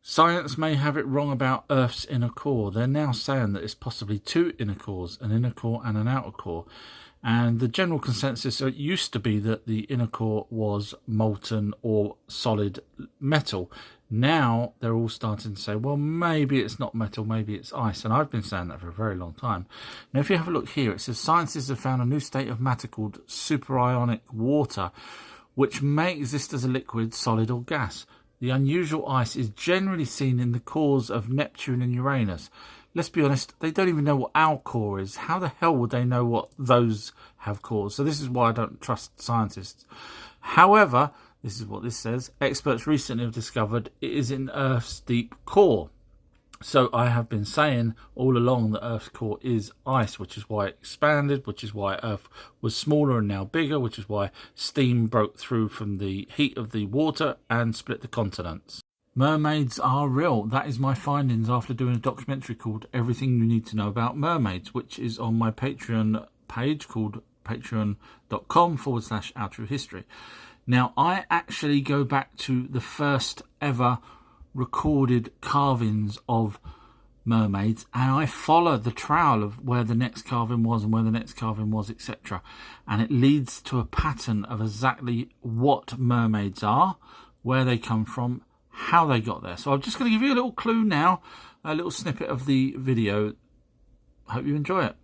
Science may have it wrong about Earth's inner core. They're now saying that it's possibly two inner cores, an inner core and an outer core. And the general consensus used to be that the inner core was molten or solid metal. Now they're all starting to say, well, maybe it's not metal, maybe it's ice. And I've been saying that for a very long time. Now, if you have a look here, it says scientists have found a new state of matter called superionic water, which may exist as a liquid, solid or gas. The unusual ice is generally seen in the cores of Neptune and Uranus. Let's be honest, they don't even know what our core is. How the hell would they know what those have cores? So this is why I don't trust scientists. However, this is what this says. Experts recently have discovered it is in Earth's deep core. So I have been saying all along that Earth's core is ice, which is why it expanded, which is why Earth was smaller and now bigger, which is why steam broke through from the heat of the water and split the continents. Mermaids are real. That is my findings after doing a documentary called Everything You Need to Know About Mermaids, which is on my Patreon page called patreon.com/OurTrueHistory. Now, I actually go back to the first ever recorded carvings of mermaids, and I follow the trail of where the next carving was and where the next carving was, etc. And it leads to a pattern of exactly what mermaids are, where they come from, how they got there. So I'm just going to give you a little clue now, a little snippet of the video. Hope you enjoy it.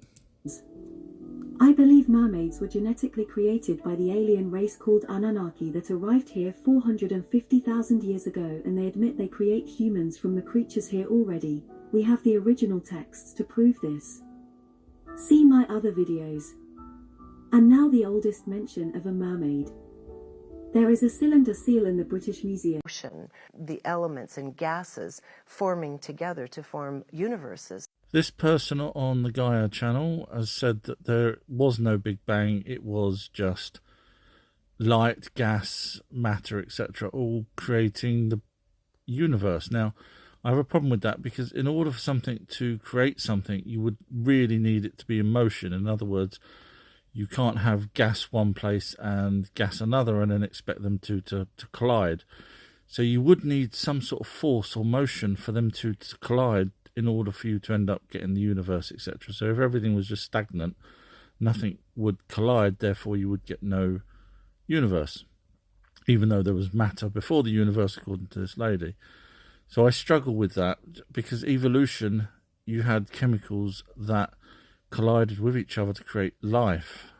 I believe mermaids were genetically created by the alien race called Anunnaki that arrived here 450,000 years ago, and they admit they create humans from the creatures here already. We have the original texts to prove this. See my other videos. And now the oldest mention of a mermaid. There is a cylinder seal in the British Museum. The elements and gases forming together to form universes. This person on the Gaia channel has said that there was no Big Bang, it was just light, gas, matter, etc., all creating the universe. Now, I have a problem with that because in order for something to create something, you would really need it to be in motion. In other words, you can't have gas one place and gas another and then expect them to collide. So you would need some sort of force or motion for them to collide in order for you to end up getting the universe, etc. So if everything was just stagnant, nothing would collide, therefore you would get no universe, even though there was matter before the universe, according to this lady. So I struggle with that, because evolution, you had chemicals that collided with each other to create life.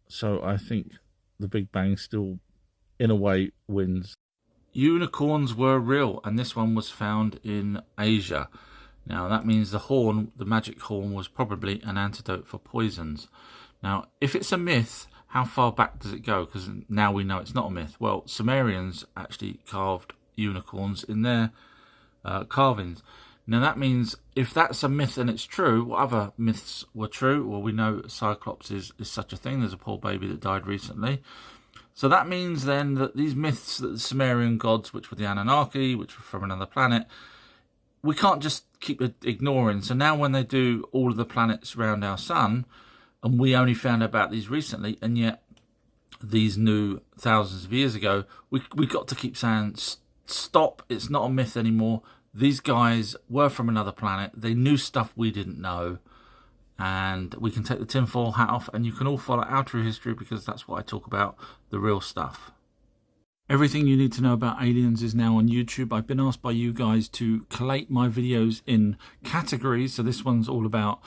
So I think the Big Bang still, in a way, wins. Unicorns were real, and this one was found in Asia. Now, that means the horn, the magic horn, was probably an antidote for poisons. Now, if it's a myth, how far back does it go? Because now we know it's not a myth. Well, Sumerians actually carved unicorns in their carvings. Now, that means if that's a myth and it's true, what other myths were true? Well, we know Cyclops is such a thing. There's a poor baby that died recently. So that means then that these myths that the Sumerian gods, which were the Anunnaki, which were from another planet, we can't just keep ignoring. So now when they do all of the planets around our sun, and we only found out about these recently, and yet these new thousands of years ago, we got to keep saying, stop, it's not a myth anymore. These guys were from another planet. They knew stuff we didn't know. And we can take the tinfoil hat off, and you can all follow our true history, because that's what I talk about, the real stuff. Everything you need to know about aliens is now on YouTube. I've been asked by you guys to collate my videos in categories. So this one's all about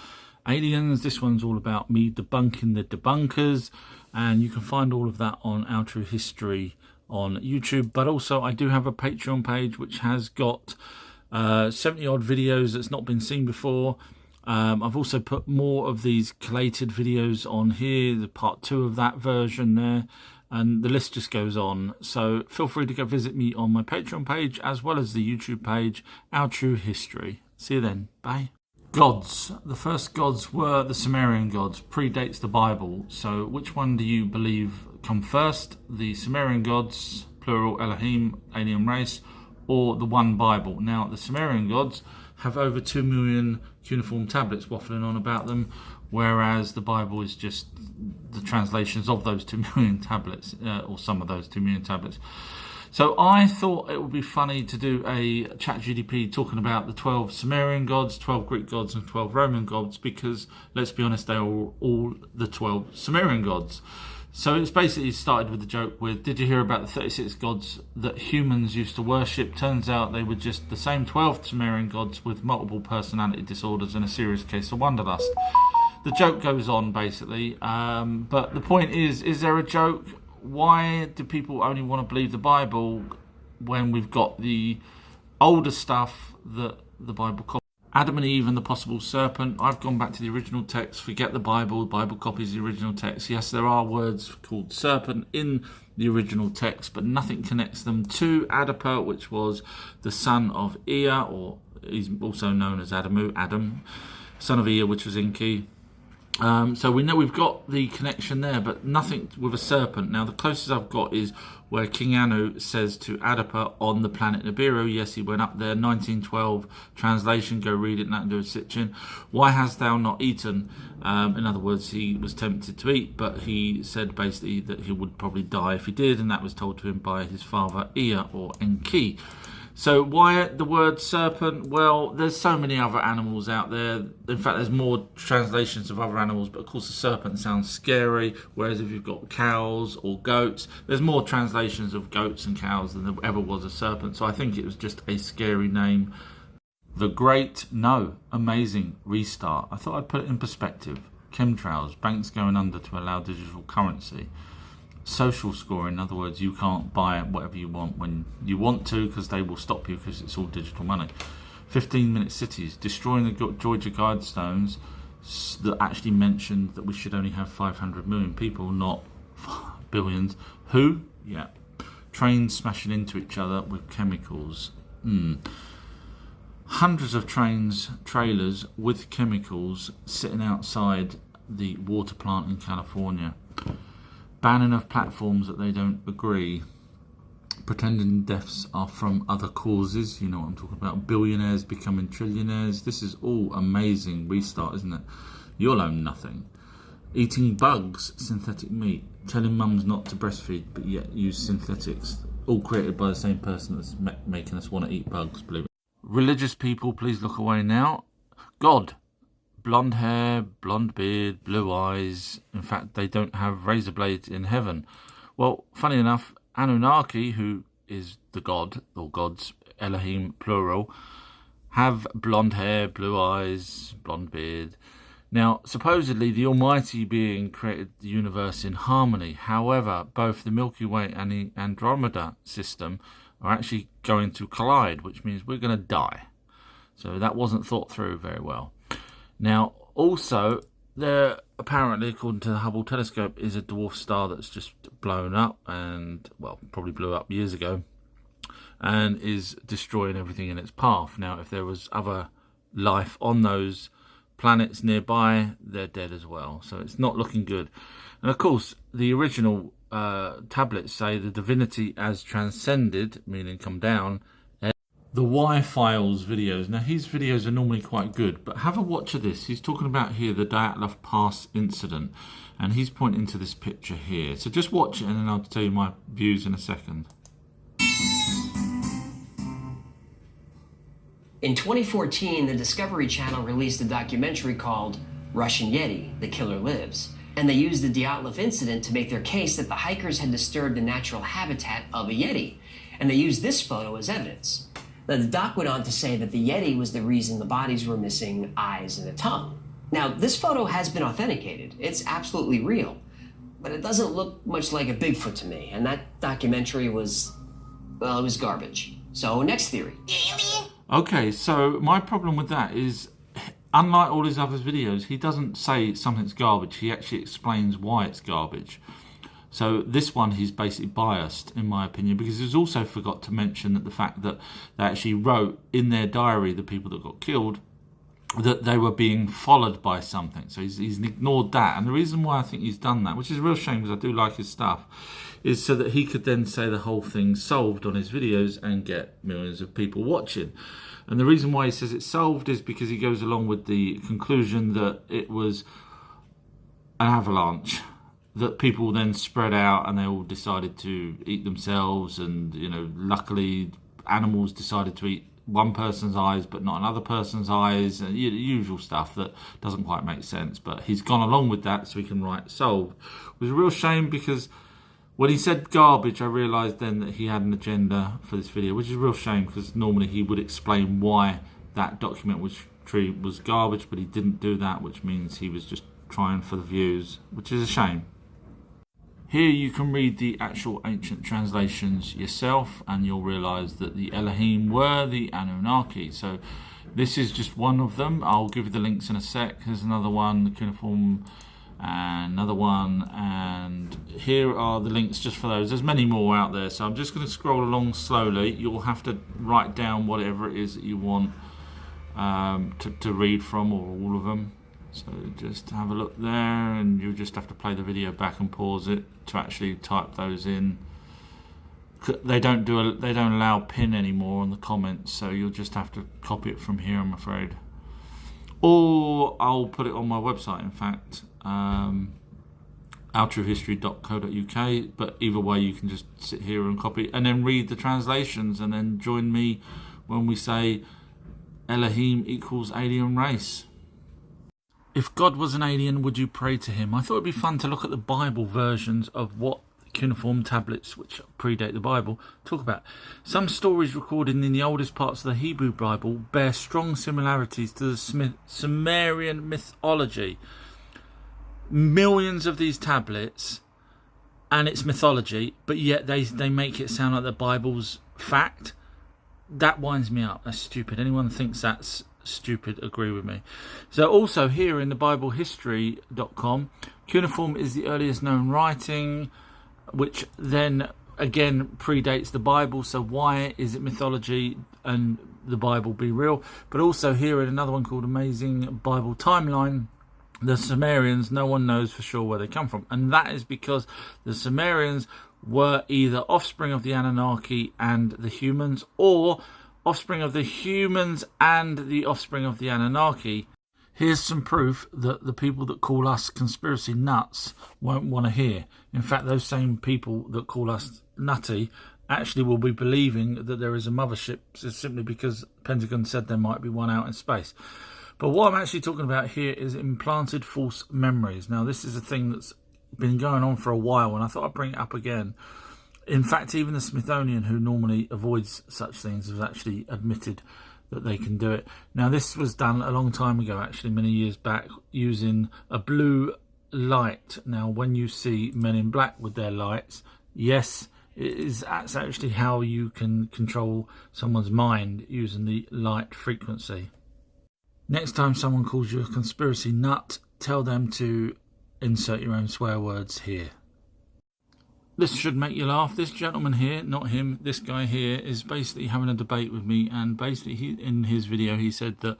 aliens. This one's all about me debunking the debunkers. And you can find all of that on Our True History on YouTube. But also I do have a Patreon page which has got 70 odd videos that's not been seen before. I've also put more of these collated videos on here, the part 2 of that version there. And the list just goes on. So feel free to go visit me on my Patreon page as well as the YouTube page, Our True History. See you then. Bye. Gods. The first gods were the Sumerian gods. Predates the Bible. So which one do you believe come first? The Sumerian gods, plural Elohim, alien race, or the one Bible? Now, the Sumerian gods have over 2 million cuneiform tablets waffling on about them, whereas the Bible is just the translations of those 2 million tablets, or some of those 2 million tablets. So I thought it would be funny to do a ChatGDP talking about the 12 Sumerian gods, 12 Greek gods, and 12 Roman gods, because let's be honest, they are all the 12 Sumerian gods. So it's basically started with the joke with, did you hear about the 36 gods that humans used to worship? Turns out they were just the same 12 Sumerian gods with multiple personality disorders and a serious case of wanderlust. The joke goes on, basically. But the point is there a joke? Why do people only want to believe the Bible when we've got the older stuff that the Bible copies? Adam and Eve and the possible serpent. I've gone back to the original text. Forget the Bible. The Bible copies the original text. Yes, there are words called serpent in the original text, but nothing connects them to Adapa, which was the son of Ea, or he's also known as Adam, son of Ea, which was Enki. So we know we've got the connection there, but nothing with a serpent. Now, the closest I've got is where King Anu says to Adapa on the planet Nibiru, yes, he went up there, 1912 translation, go read it, nothing to do with Sitchin. Why hast thou not eaten? In other words, he was tempted to eat, but he said basically that he would probably die if he did, and that was told to him by his father Ea, or Enki. So why the word serpent? Well, there's so many other animals out there. In fact, there's more translations of other animals, but of course the serpent sounds scary, whereas if you've got cows or goats, there's more translations of goats and cows than there ever was a serpent. So I think it was just a scary name. The great, no, amazing restart. I thought I'd put it in perspective. Chemtrails, banks going under to allow digital currency. Social scoring, in other words, you can't buy whatever you want when you want to because they will stop you because it's all digital money. 15-minute cities, destroying the Georgia Guidestones that actually mentioned that we should only have 500 million people, not billions. Who? Yeah. Trains smashing into each other with chemicals. Hundreds of trailers with chemicals sitting outside the water plant in California. Banning of platforms that they don't agree. Pretending deaths are from other causes. You know what I'm talking about. Billionaires becoming trillionaires. This is all amazing restart, isn't it? You'll own nothing. Eating bugs, synthetic meat. Telling mums not to breastfeed, but yet use synthetics. All created by the same person that's making us want to eat bugs, believe it. Religious people, please look away now. God. Blonde hair, blonde beard, blue eyes. In fact, they don't have razor blades in heaven. Well, funny enough, Anunnaki, who is the god, or gods, Elohim plural, have blonde hair, blue eyes, blonde beard. Now, supposedly, the Almighty Being created the universe in harmony. However, both the Milky Way and the Andromeda system are actually going to collide, which means we're going to die. So that wasn't thought through very well. Now, also, there apparently, according to the Hubble telescope, is a dwarf star that's just blown up and, well, probably blew up years ago and is destroying everything in its path. Now, if there was other life on those planets nearby, they're dead as well. So it's not looking good. And, of course, the original tablets say the divinity as transcended, meaning come down. The Y-Files videos. Now, his videos are normally quite good, but have a watch of this. He's talking about here the Dyatlov Pass incident, and he's pointing to this picture here. So just watch it, and then I'll tell you my views in a second. In 2014, the Discovery Channel released a documentary called Russian Yeti, The Killer Lives, and they used the Dyatlov incident to make their case that the hikers had disturbed the natural habitat of a Yeti, and they used this photo as evidence. Now, the doc went on to say that the Yeti was the reason the bodies were missing eyes and a tongue. Now, this photo has been authenticated. It's absolutely real. But it doesn't look much like a Bigfoot to me. And that documentary was, well, it was garbage. So, next theory. Okay, so my problem with that is, unlike all his other videos, he doesn't say something's garbage. He actually explains why it's garbage. So this one, he's basically biased, in my opinion, because he's also forgot to mention that the fact that they actually wrote in their diary, the people that got killed, that they were being followed by something. So he's ignored that. And the reason why I think he's done that, which is a real shame because I do like his stuff, is so that he could then say the whole thing's solved on his videos and get millions of people watching. And the reason why he says it's solved is because he goes along with the conclusion that it was an avalanche. that people then spread out and they all decided to eat themselves, and luckily animals decided to eat one person's eyes but not another person's eyes, and usual stuff that doesn't quite make sense. But he's gone along with that so he can write solved. It was a real shame, because when he said garbage, I realised then that he had an agenda for this video, which is a real shame, because normally he would explain why that document was garbage, but he didn't do that, which means he was just trying for the views, which is a shame. Here you can read the actual ancient translations yourself, and you'll realise that the Elohim were the Anunnaki. So this is just one of them. I'll give you the links in a sec. There's another one, the cuneiform, and another one, and here are the links just for those. There's many more out there, so I'm just going to scroll along slowly. You'll have to write down whatever it is that you want to read from, or all of them. So just have a look there, and you'll just have to play the video back and pause it to actually type those in. They don't allow pin anymore on the comments, so you'll just have to copy it from here, I'm afraid. Or I'll put it on my website, in fact, ourtruehistory.co.uk. But either way, you can just sit here and copy and then read the translations, and then join me when we say Elohim equals alien race. If God was an alien, would you pray to him? I thought it'd be fun to look at the Bible versions of what cuneiform tablets, which predate the Bible, talk about. Some stories recorded in the oldest parts of the Hebrew Bible bear strong similarities to the Sumerian mythology. Millions of these tablets, and it's mythology, but yet they make it sound like the Bible's fact. That winds me up. That's stupid. Anyone thinks that's stupid, agree with me. So also here in the BibleHistory.com, cuneiform is the earliest known writing, which then again predates the Bible. So why is it mythology and the Bible be real? But also here in another one called Amazing Bible Timeline, the Sumerians, no one knows for sure where they come from, and that is because the Sumerians were either offspring of the Anunnaki and the humans, or offspring of the humans and the offspring of the Anunnaki. Here's some proof that the people that call us conspiracy nuts won't want to hear. In fact, those same people that call us nutty actually will be believing that there is a mothership simply because Pentagon said there might be one out in space. But what I'm actually talking about here is implanted false memories. Now, this is a thing that's been going on for a while, and I thought I'd bring it up again. In fact, even the Smithsonian, who normally avoids such things, has actually admitted that they can do it. Now, this was done a long time ago, actually, many years back, using a blue light. Now, when you see Men in Black with their lights, yes, that's actually how you can control someone's mind, using the light frequency. Next time someone calls you a conspiracy nut, tell them to insert your own swear words here. This should make you laugh. This gentleman here, not him, this guy here, is basically having a debate with me, and basically in his video he said that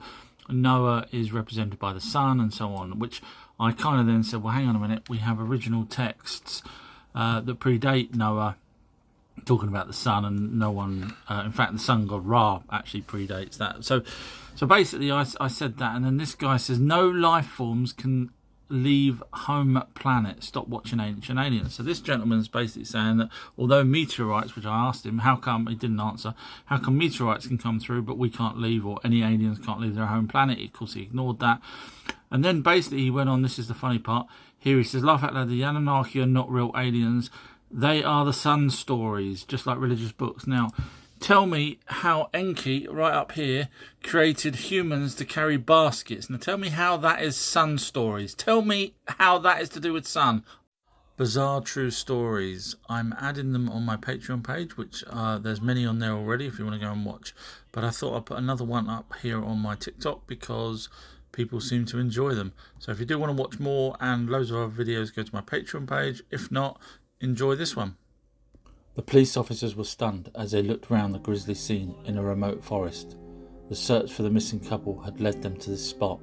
Noah is represented by the sun and so on, which I kind of then said, well, hang on a minute, we have original texts that predate Noah talking about the sun, and no one, in fact the sun god Ra actually predates that. So basically I said that, and then this guy says no life forms can leave home planet, stop watching Ancient Aliens. So this gentleman's basically saying that although meteorites, which I asked him how come, he didn't answer, how come meteorites can come through but we can't leave, or any aliens can't leave their home planet? Of course he ignored that, and then basically he went on, this is the funny part here, he says, laugh out loud, the Anunnaki are not real aliens, they are the sun stories, just like religious books. Now tell me how Enki, right up here, created humans to carry baskets. Now tell me how that is sun stories. Tell me how that is to do with sun. Bizarre true stories. I'm adding them on my Patreon page, which there's many on there already if you want to go and watch. But I thought I'd put another one up here on my TikTok because people seem to enjoy them. So if you do want to watch more and loads of other videos, go to my Patreon page. If not, enjoy this one. The police officers were stunned as they looked round the grisly scene in a remote forest. The search for the missing couple had led them to this spot,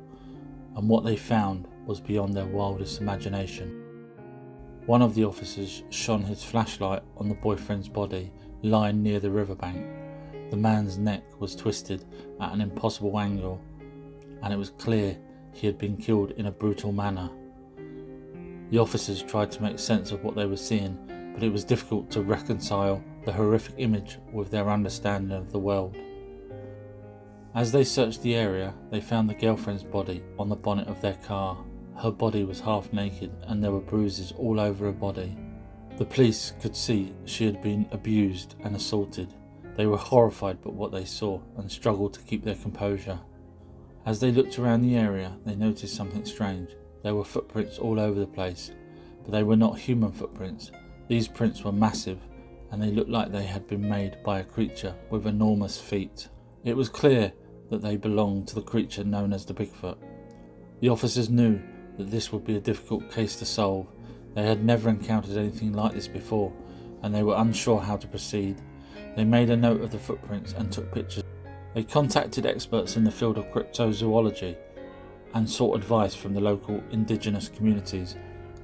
and what they found was beyond their wildest imagination. One of the officers shone his flashlight on the boyfriend's body lying near the riverbank. The man's neck was twisted at an impossible angle, and it was clear he had been killed in a brutal manner. The officers tried to make sense of what they were seeing, but it was difficult to reconcile the horrific image with their understanding of the world. As they searched the area, they found the girlfriend's body on the bonnet of their car. Her body was half naked and there were bruises all over her body. The police could see she had been abused and assaulted. They were horrified by what they saw and struggled to keep their composure. As they looked around the area, they noticed something strange. There were footprints all over the place, but they were not human footprints. These prints were massive, and they looked like they had been made by a creature with enormous feet. It was clear that they belonged to the creature known as the Bigfoot. The officers knew that this would be a difficult case to solve. They had never encountered anything like this before, and they were unsure how to proceed. They made a note of the footprints and took pictures. They contacted experts in the field of cryptozoology and sought advice from the local indigenous communities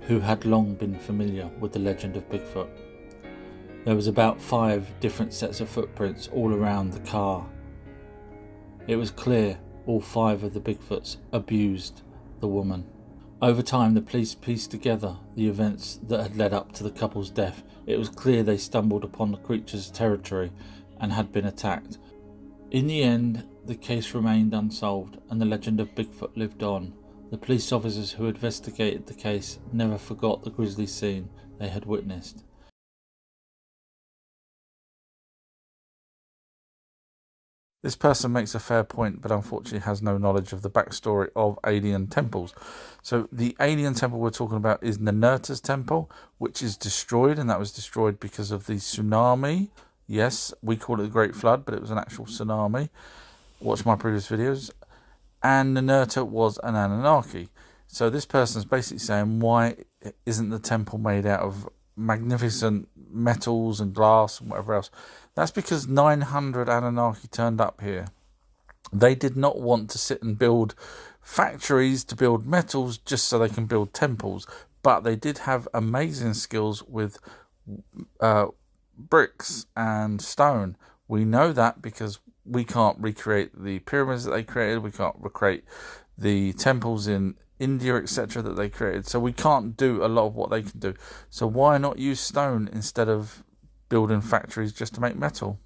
who had long been familiar with the legend of Bigfoot. There was about 5 different sets of footprints all around the car. It was clear all 5 of the Bigfoots abused the woman. Over time, the police pieced together the events that had led up to the couple's death. It was clear they stumbled upon the creature's territory and had been attacked. In the end, the case remained unsolved and the legend of Bigfoot lived on. The police officers who investigated the case never forgot the grisly scene they had witnessed. This person makes a fair point, but unfortunately has no knowledge of the backstory of alien temples. So the alien temple we're talking about is Ninurta's temple, which is destroyed, and that was destroyed because of the tsunami. Yes, we call it the Great Flood, but it was an actual tsunami. Watch my previous videos. And Ninurta was an Anunnaki. So this person's basically saying, why isn't the temple made out of magnificent metals and glass and whatever else? That's because 900 Anunnaki turned up here. They did not want to sit and build factories to build metals just so they can build temples, but they did have amazing skills with bricks and stone. We know that because we can't recreate the pyramids that they created, we can't recreate the temples in India, etc., that they created, so we can't do a lot of what they can do. So why not use stone instead of building factories just to make metal?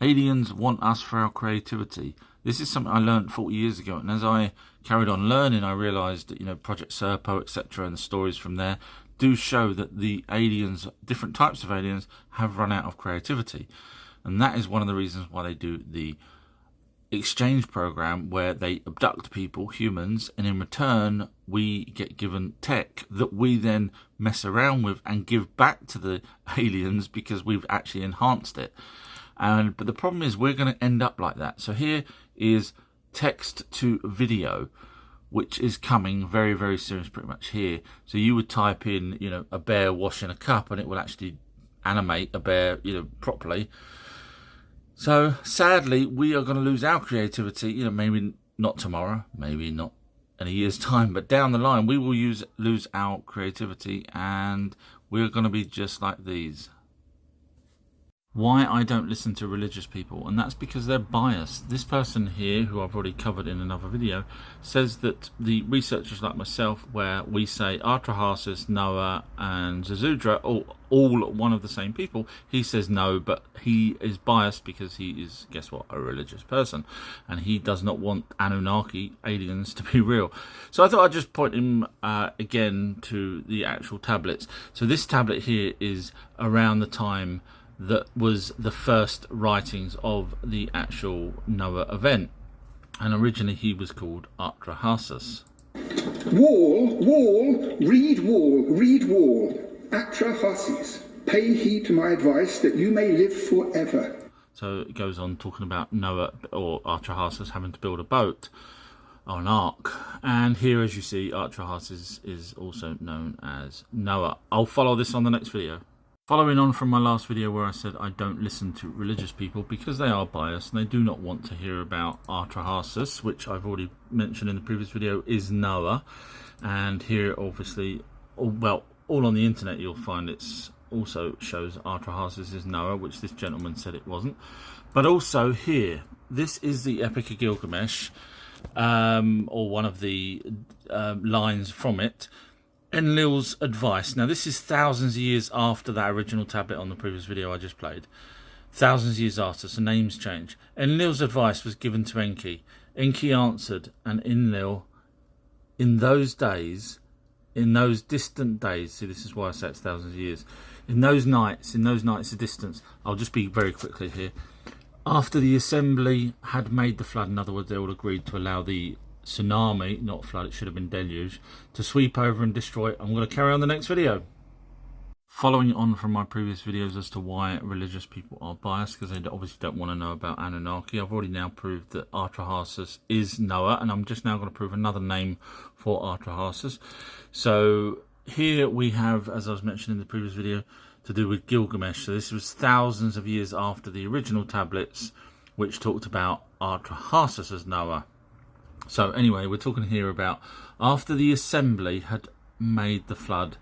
Aliens want us for our creativity. This is something I learned 40 years ago, and as I carried on learning, I realised that, Project Serpo, etc., and the stories from there do show that the aliens, different types of aliens, have run out of creativity. And that is one of the reasons why they do the exchange program, where they abduct people, humans, and in return we get given tech that we then mess around with and give back to the aliens because we've actually enhanced it. But the problem is we're going to end up like that. So here is text to video, which is coming very, very soon. It's pretty much here. So you would type in, a bear washing a cup, and it will actually animate a bear, properly. So sadly, we are going to lose our creativity. Maybe not tomorrow, maybe not in a year's time, but down the line, we will lose our creativity, and we're going to be just like these. Why I don't listen to religious people, and that's because they're biased. This person here, who I've already covered in another video, says that the researchers like myself, where we say Atrahasis, Noah and Zazudra are all one of the same people, he says no, but he is biased because he is, guess what, a religious person, and he does not want Anunnaki aliens to be real. So I thought I'd just point him again to the actual tablets. So this tablet here is around the time that was the first writings of the actual Noah event, and originally he was called Atrahasis. Wall, read wall, Atrahasis, pay heed to my advice that you may live forever. So it goes on talking about Noah, or Atrahasis, having to build a boat or an ark, and here, as you see, Atrahasis is also known as Noah. I'll follow this on the next video. Following on from my last video where I said I don't listen to religious people because they are biased and they do not want to hear about Atrahasis, which I've already mentioned in the previous video is Noah. And here, obviously, all on the internet you'll find it's also shows Atrahasis is Noah, which this gentleman said it wasn't. But also here, this is the Epic of Gilgamesh, or one of the lines from it. Enlil's advice. Now, this is thousands of years after that original tablet on the previous video I just played. Thousands of years after, so names change. Enlil's advice was given to Enki. Enki answered, and Enlil, in those days, in those distant days, see, this is why I say it's thousands of years, in those nights of distance, I'll just be very quickly here, after the assembly had made the flood, in other words, they all agreed to allow the tsunami, not flood, it should have been deluge, to sweep over and destroy. I'm going to carry on the next video. Following on from my previous videos as to why religious people are biased, because they obviously don't want to know about Anunnaki, I've already now proved that Atrahasis is Noah, and I'm just now going to prove another name for Atrahasis. So here we have, as I was mentioning in the previous video, to do with Gilgamesh. So this was thousands of years after the original tablets, which talked about Atrahasis as Noah. So anyway, we're talking here about after the assembly had made the flood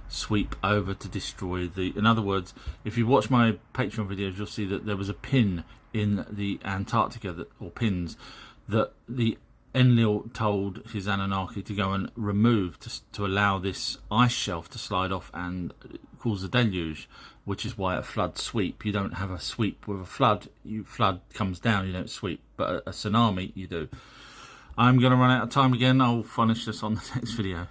sweep over to destroy the... In other words, if you watch my Patreon videos, you'll see that there was a pin in the Antarctica, or pins, that the Enlil told his Anunnaki to go and remove to allow this ice shelf to slide off and cause a deluge, which is why a flood sweep. You don't have a sweep with a flood. Flood comes down, you don't sweep. But a tsunami, you do. I'm going to run out of time again. I'll finish this on the next video.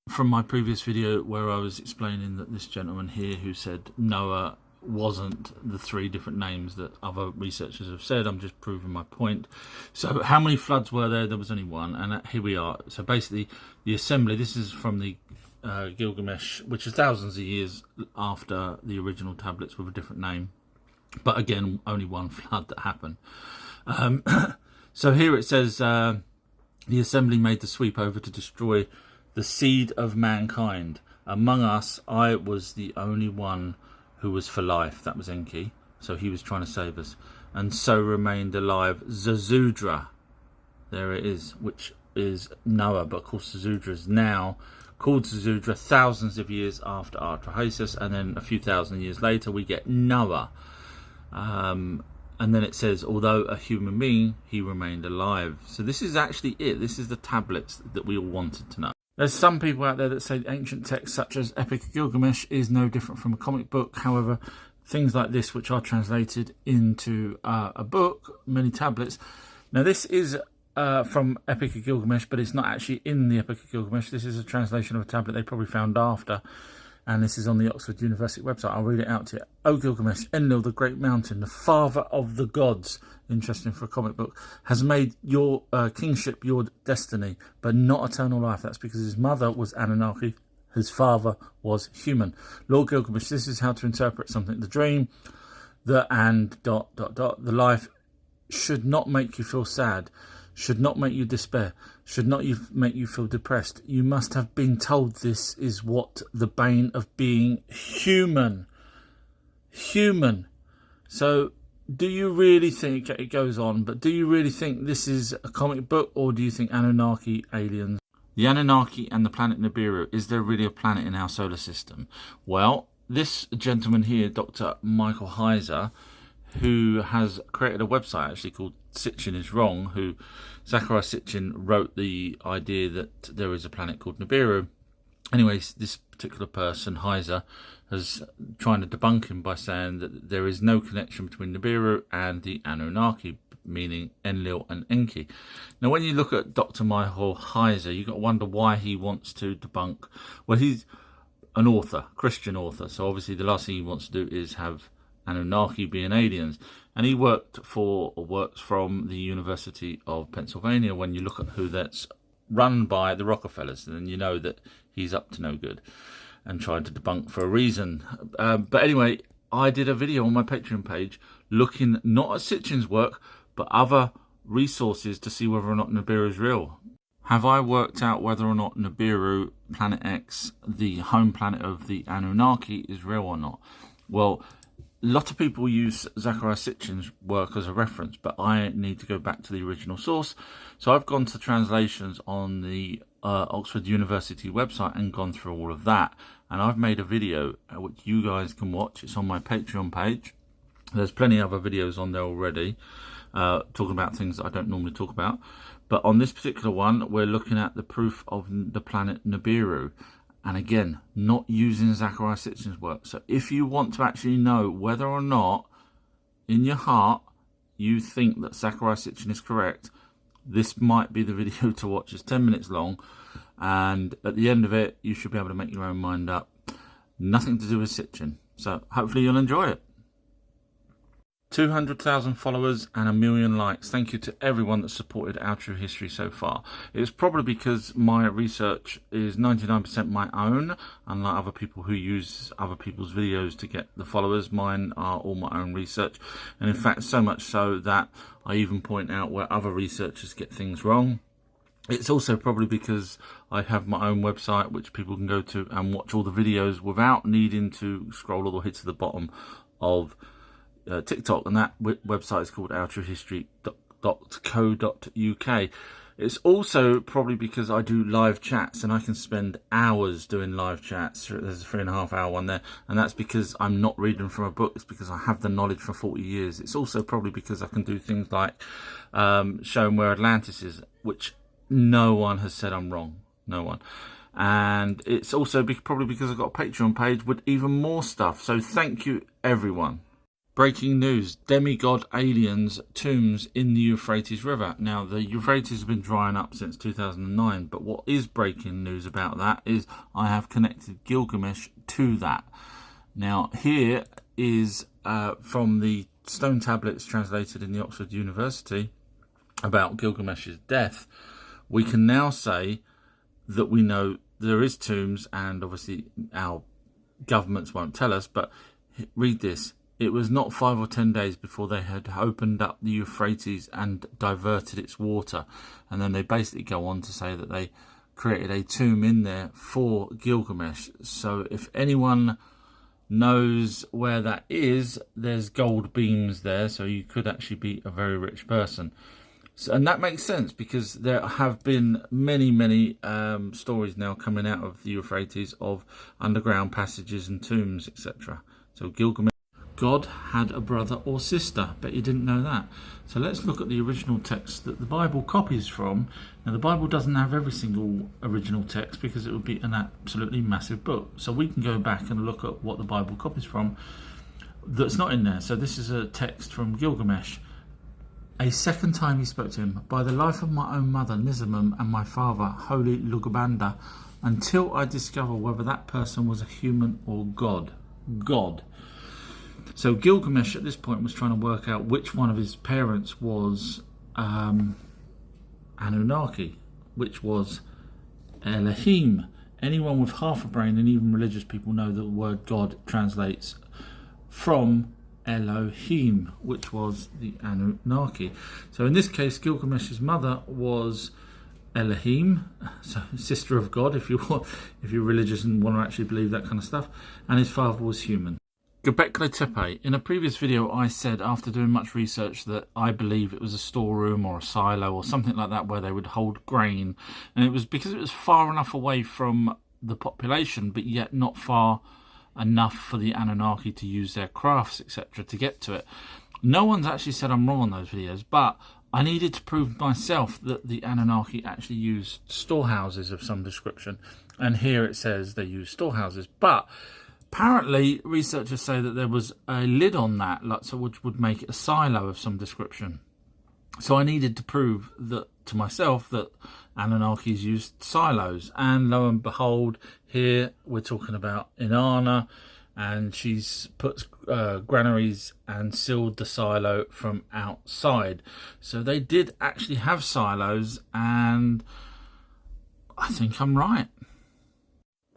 From my previous video where I was explaining that this gentleman here who said Noah wasn't the 3 different names that other researchers have said, I'm just proving my point. So how many floods were there? There was only one, and here we are. So basically the assembly, this is from the Gilgamesh, which is thousands of years after the original tablets with a different name, but again only one flood that happened. So here it says the assembly made the sweep over to destroy the seed of mankind. Among us, I was the only one who was for life. That was Enki. So he was trying to save us. And so remained alive Zazudra. There it is, which is Noah. But of course, Zazudra is now called Zazudra thousands of years after Atrahasis. And then a few thousand years later, we get Noah. And then it says, although a human being, he remained alive. So this is actually it. This is the tablets that we all wanted to know. There's some people out there that say ancient texts such as Epic of Gilgamesh is no different from a comic book. However, things like this, which are translated into a book, many tablets. Now this is from Epic of Gilgamesh, but it's not actually in the Epic of Gilgamesh. This is a translation of a tablet they probably found after. And this is on the Oxford University website. I'll read it out to you. O Gilgamesh, Enlil, the great mountain, the father of the gods, interesting for a comic book, has made your kingship your destiny, but not eternal life. That's because his mother was Anunnaki, his father was human. Lord Gilgamesh, this is how to interpret something. The dream, the life should not make you feel sad, should not make you despair, should not make you feel depressed. You must have been told this is what the bane of being human. Human. So do you really think, it goes on, but do you really think this is a comic book, or do you think Anunnaki aliens? The Anunnaki and the planet Nibiru, is there really a planet in our solar system? Well, this gentleman here, Dr. Michael Heiser, who has created a website actually called Sitchin is Wrong, who Zachariah Sitchin wrote the idea that there is a planet called Nibiru. Anyways, this particular person, Heiser, is trying to debunk him by saying that there is no connection between Nibiru and the Anunnaki, meaning Enlil and Enki. Now, when you look at Dr. Michael Heiser, you've got to wonder why he wants to debunk. Well, he's an author, Christian author, so obviously the last thing he wants to do is have Anunnaki being aliens. And he works from the University of Pennsylvania. When you look at who that's run by, the Rockefellers, then you know that he's up to no good and trying to debunk for a reason. But anyway, I did a video on my Patreon page looking not at Sitchin's work, but other resources to see whether or not Nibiru is real. Have I worked out whether or not Nibiru, Planet X, the home planet of the Anunnaki, is real or not? Well, a lot of people use Zachariah Sitchin's work as a reference, but I need to go back to the original source. So I've gone to translations on the Oxford University website and gone through all of that. And I've made a video which you guys can watch. It's on my Patreon page. There's plenty of other videos on there already, talking about things that I don't normally talk about. But on this particular one, we're looking at the proof of the planet Nibiru. And again, not using Zecharia Sitchin's work. So if you want to actually know whether or not in your heart you think that Zecharia Sitchin is correct, this might be the video to watch. It's 10 minutes long, and at the end of it you should be able to make your own mind up. Nothing to do with Sitchin. So hopefully you'll enjoy it. 200,000 followers and 1 million likes. Thank you to everyone that supported Our True History so far. It's probably because my research is 99% my own, unlike other people who use other people's videos to get the followers. Mine are all my own research, and in fact so much so that I even point out where other researchers get things wrong. It's also probably because I have my own website which people can go to and watch all the videos without needing to scroll all the way to the bottom of TikTok, and that website is called outruehistory.co.uk. It's also probably because I do live chats, and I can spend hours doing live chats. There's a 3.5 hour one there, and that's because I'm not reading from a book. It's because I have the knowledge for 40 years. It's also probably because I can do things like showing where Atlantis is, which no one has said I'm wrong. No one. And it's also probably because I've got a Patreon page with even more stuff. So thank you, everyone. Breaking news, demigod aliens tombs in the Euphrates River. Now, the Euphrates has been drying up since 2009, but what is breaking news about that is I have connected Gilgamesh to that. Now, here is from the stone tablets translated in the Oxford University about Gilgamesh's death. We can now say that we know there is tombs, and obviously our governments won't tell us, but read this. It was not 5 or 10 days before they had opened up the Euphrates and diverted its water. And then they basically go on to say that they created a tomb in there for Gilgamesh. So if anyone knows where that is, there's gold beams there. So you could actually be a very rich person. So, and that makes sense because there have been many stories now coming out of the Euphrates of underground passages and tombs, etc. So Gilgamesh, God had a brother or sister, but you didn't know that. So let's look at the original text that the Bible copies from. Now the Bible doesn't have every single original text because it would be an absolutely massive book. So we can go back and look at what the Bible copies from that's not in there. So this is a text from Gilgamesh. A second time he spoke to him, by the life of my own mother Nizamum and my father holy Lugabanda, until I discover whether that person was a human or God. God. So Gilgamesh at this point was trying to work out which one of his parents was Anunnaki, which was Elohim. Anyone with half a brain, and even religious people, know that the word God translates from Elohim, which was the Anunnaki. So in this case, Gilgamesh's mother was Elohim, so sister of God, if you're religious and want to actually believe that kind of stuff, and his father was human. Göbekli Tepe. In a previous video I said, after doing much research, that I believe it was a storeroom or a silo or something like that where they would hold grain, and it was because it was far enough away from the population but yet not far enough for the Anunnaki to use their crafts, etc., to get to it. No one's actually said I'm wrong on those videos, but I needed to prove myself that the Anunnaki actually used storehouses of some description, and here it says they use storehouses, but apparently researchers say that there was a lid on that, which would make it a silo of some description. So I needed to prove that to myself that Anunnakis used silos, and lo and behold, here we're talking about Inanna, and she's put granaries and sealed the silo from outside. So they did actually have silos, and I think I'm right.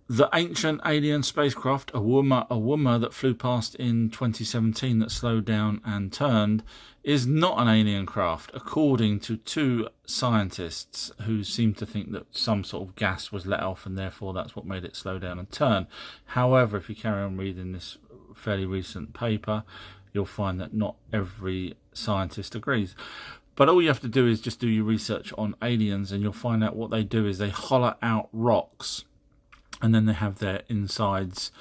The ancient alien spacecraft, a Wuma that flew past in 2017 that slowed down and turned, is not an alien craft, according to two scientists who seem to think that some sort of gas was let off and therefore that's what made it slow down and turn. However, if you carry on reading this fairly recent paper, you'll find that not every scientist agrees. But all you have to do is just do your research on aliens, and you'll find out what they do is they hollow out rocks, and then they have their insides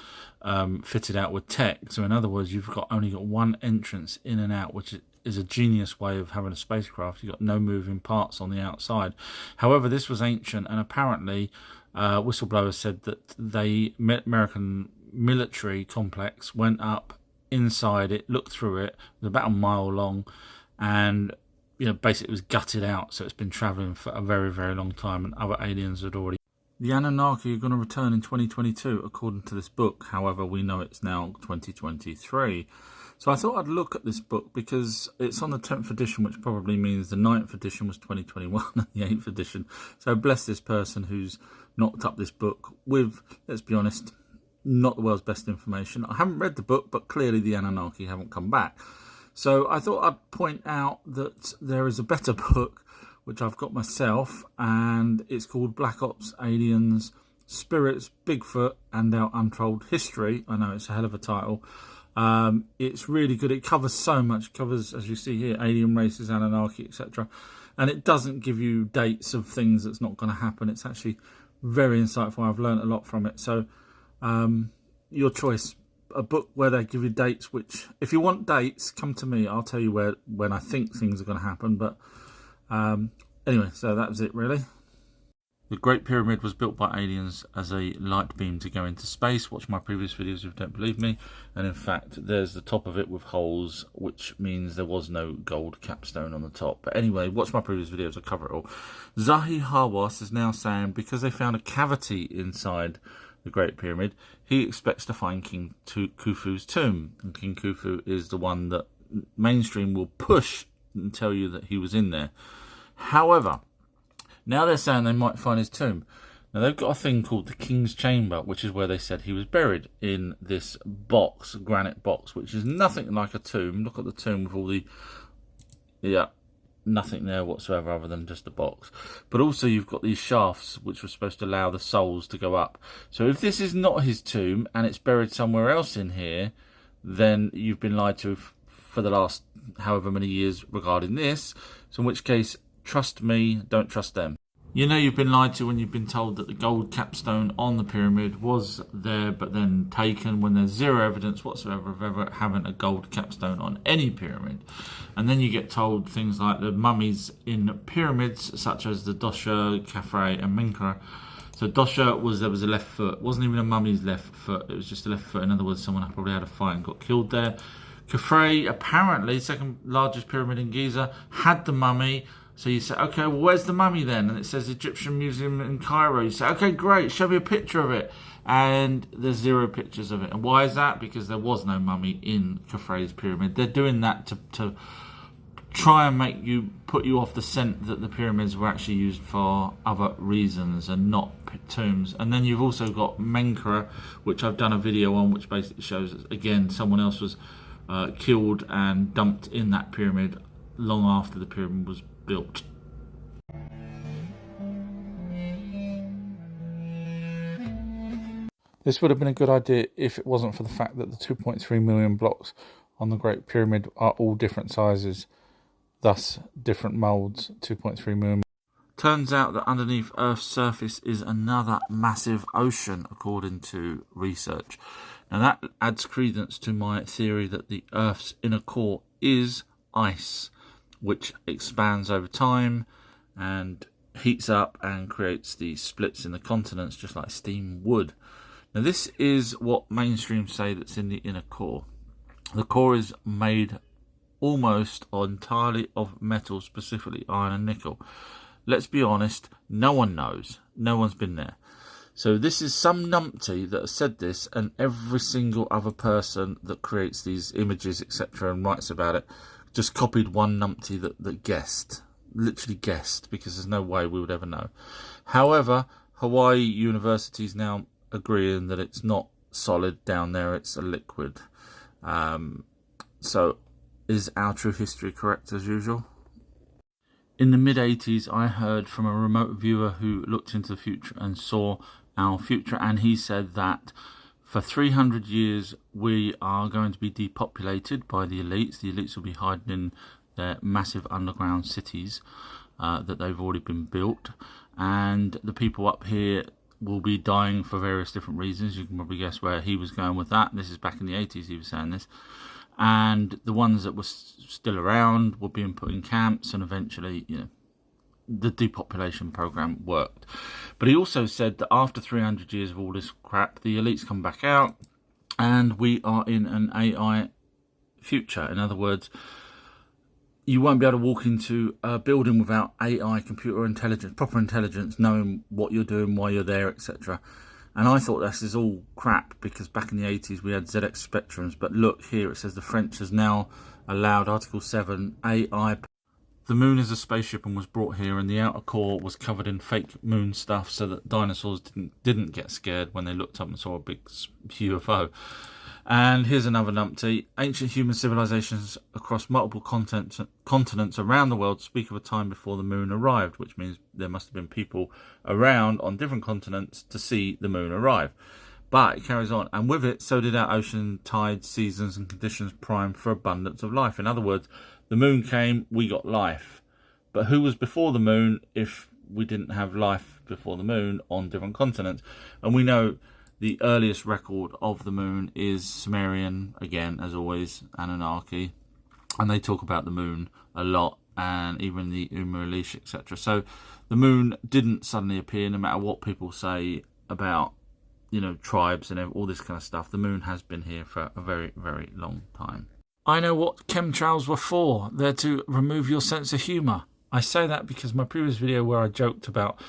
fitted out with tech. So in other words, you've only got one entrance in and out, which is a genius way of having a spacecraft. You've got no moving parts on the outside. However, this was ancient, and apparently whistleblowers said that the American military complex went up inside it, looked through it. It was about a mile long, and basically it was gutted out. So it's been travelling for a very, very long time, and other aliens had already. The Anunnaki are going to return in 2022, according to this book. However, we know it's now 2023. So I thought I'd look at this book because it's on the 10th edition, which probably means the 9th edition was 2021 and the 8th edition. So bless this person who's knocked up this book with, let's be honest, not the world's best information. I haven't read the book, but clearly the Anunnaki haven't come back. So I thought I'd point out that there is a better book, which I've got myself, and it's called Black Ops, Aliens, Spirits, Bigfoot, and Our Untold History. I know it's a hell of a title. It's really good. It covers so much. It covers, as you see here, alien races, Anunnaki, etc. And it doesn't give you dates of things that's not going to happen. It's actually very insightful. I've learned a lot from it. So your choice. A book where they give you dates, which, if you want dates, come to me. I'll tell you when I think things are going to happen. But anyway, so that was it, really. The Great Pyramid was built by aliens as a light beam to go into space. Watch my previous videos if you don't believe me. And in fact, there's the top of it with holes, which means there was no gold capstone on the top. But anyway, watch my previous videos, I cover it all. Zahi Hawass is now saying, because they found a cavity inside the Great Pyramid, he expects to find King Khufu's tomb. And King Khufu is the one that mainstream will push and tell you that he was in there. However, now they're saying they might find his tomb. Now they've got a thing called the King's Chamber, which is where they said he was buried, in this box, granite box, which is nothing like a tomb. Look at the tomb with all the, nothing there whatsoever other than just a box. But also you've got these shafts which were supposed to allow the souls to go up. So if this is not his tomb and it's buried somewhere else in here, then you've been lied to for the last however many years regarding this. So in which case, trust me, don't trust them. You know you've been lied to when you've been told that the gold capstone on the pyramid was there but then taken, when there's zero evidence whatsoever of ever having a gold capstone on any pyramid. And then you get told things like the mummies in pyramids, such as the Dosha, Khafre and Menkaure. So Dosha there was a left foot. It wasn't even a mummy's left foot, it was just a left foot. In other words, someone probably had a fight and got killed there. Khafre, apparently, second largest pyramid in Giza, had the mummy. So you say, okay, well, where's the mummy then? And it says Egyptian Museum in Cairo. You say, okay, great, show me a picture of it. And there's zero pictures of it. And why is that? Because there was no mummy in Khafre's pyramid. They're doing that to try and put you off the scent that the pyramids were actually used for other reasons and not tombs. And then you've also got Menkaure, which I've done a video on, which basically shows that, again, someone else was killed and dumped in that pyramid long after the pyramid was built. This would have been a good idea if it wasn't for the fact that the 2.3 million blocks on the Great Pyramid are all different sizes, thus different moulds. 2.3 million. Turns out that underneath Earth's surface is another massive ocean, according to research. Now that adds credence to my theory that the Earth's inner core is ice, which expands over time and heats up and creates these splits in the continents, just like steam would. Now this is what mainstream say that's in the inner core. The core is made almost entirely of metal, specifically iron and nickel. Let's be honest, no one knows. No one's been there. So this is some numpty that has said this, and every single other person that creates these images, etc., and writes about it, just copied one numpty that guessed. Literally guessed, because there's no way we would ever know. However, Hawaii University is now agreeing that it's not solid down there, it's a liquid. So is our true history correct as usual? In the mid-80s, I heard from a remote viewer who looked into the future and saw our future, and he said that for 300 years we are going to be depopulated by the elites. The elites will be hiding in their massive underground cities that they've already been built, and the people up here will be dying for various different reasons. You can probably guess where he was going with that. This is back in the 80s he was saying this. And the ones that were still around were being put in camps, and eventually, the depopulation program worked. But he also said that after 300 years of all this crap, the elites come back out and we are in an AI future. In other words, you won't be able to walk into a building without AI, computer intelligence, proper intelligence, knowing what you're doing, why you're there, etc. And I thought this is all crap, because back in the 80s we had ZX Spectrums. But look here, it says the French has now allowed Article 7 AI. The moon is a spaceship and was brought here, and the outer core was covered in fake moon stuff so that dinosaurs didn't get scared when they looked up and saw a big UFO. And here's another numpty. Ancient human civilizations across multiple continents around the world speak of a time before the moon arrived, which means there must have been people around on different continents to see the moon arrive. But it carries on, and with it, so did our ocean, tides, seasons and conditions primed for abundance of life. In other words, the moon came, we got life. But who was before the moon if we didn't have life before the moon on different continents? And we know the earliest record of the moon is Sumerian, again, as always, Anunnaki. And they talk about the moon a lot, and even the Elish, etc. So the moon didn't suddenly appear, no matter what people say about, you know, tribes and all this kind of stuff. The moon has been here for a very, very long time. I know what chemtrails were for. They're to remove your sense of humour. I say that because my previous video where I joked about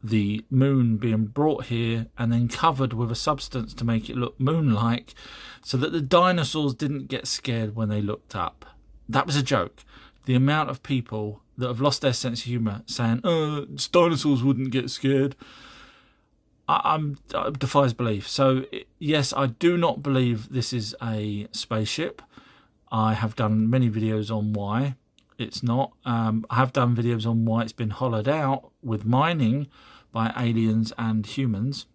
the moon being brought here and then covered with a substance to make it look moon-like so that the dinosaurs didn't get scared when they looked up. That was a joke. The amount of people that have lost their sense of humour saying, dinosaurs wouldn't get scared, I defies belief. So, yes, I do not believe this is a spaceship. I have done many videos on why it's not. I have done videos on why it's been hollowed out with mining by aliens and humans.